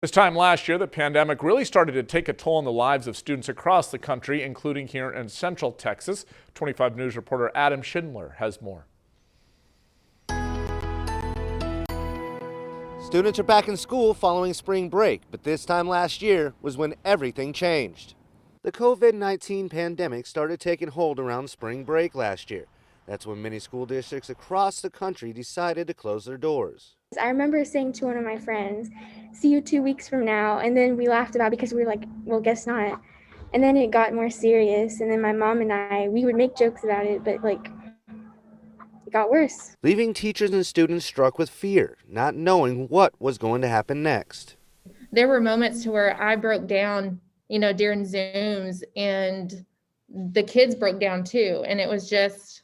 This time last year, the pandemic really started to take a toll on the lives of students across the country, including here in Central Texas. 25 News reporter Adam Schindler has more. Students are back in school following spring break, but this time last year was when everything changed. The COVID-19 pandemic started taking hold around spring break last year. That's when many school districts across the country decided to close their doors. I remember saying to one of my friends, "See you 2 weeks from now," and then we laughed about it because we were like, well, guess not. And then it got more serious, and then my mom and we would make jokes about it, but it got worse. Leaving teachers and students struck with fear, not knowing what was going to happen next. There were moments to where I broke down, during Zooms, and the kids broke down too. And it was just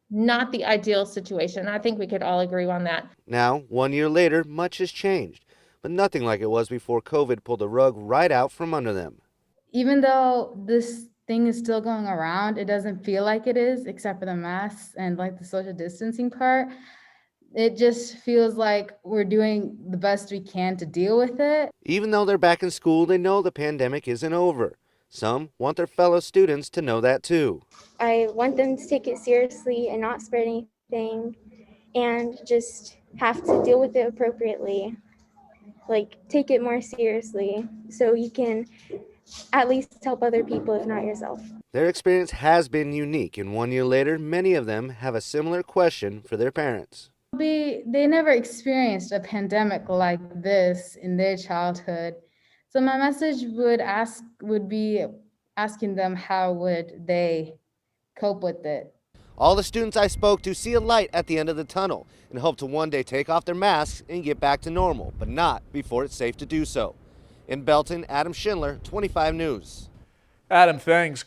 not the ideal situation. I think we could all agree on that. Now, 1 year later, much has changed, but nothing like it was before COVID pulled the rug right out from under them. Even though this thing is still going around, it doesn't feel like it is, except for the masks and the social distancing part. It just feels like we're doing the best we can to deal with it. Even though they're back in school, they know the pandemic isn't over. Some want their fellow students to know that too. I want them to take it seriously and not spread anything and just have to deal with it appropriately. Take it more seriously so you can at least help other people, if not yourself. Their experience has been unique, and 1 year later, many of them have a similar question for their parents. They never experienced a pandemic like this in their childhood. So my message would be asking them how would they cope with it. All the students I spoke to see a light at the end of the tunnel and hope to one day take off their masks and get back to normal, but not before it's safe to do so. In Belton, Adam Schindler, 25 News. Adam, thanks.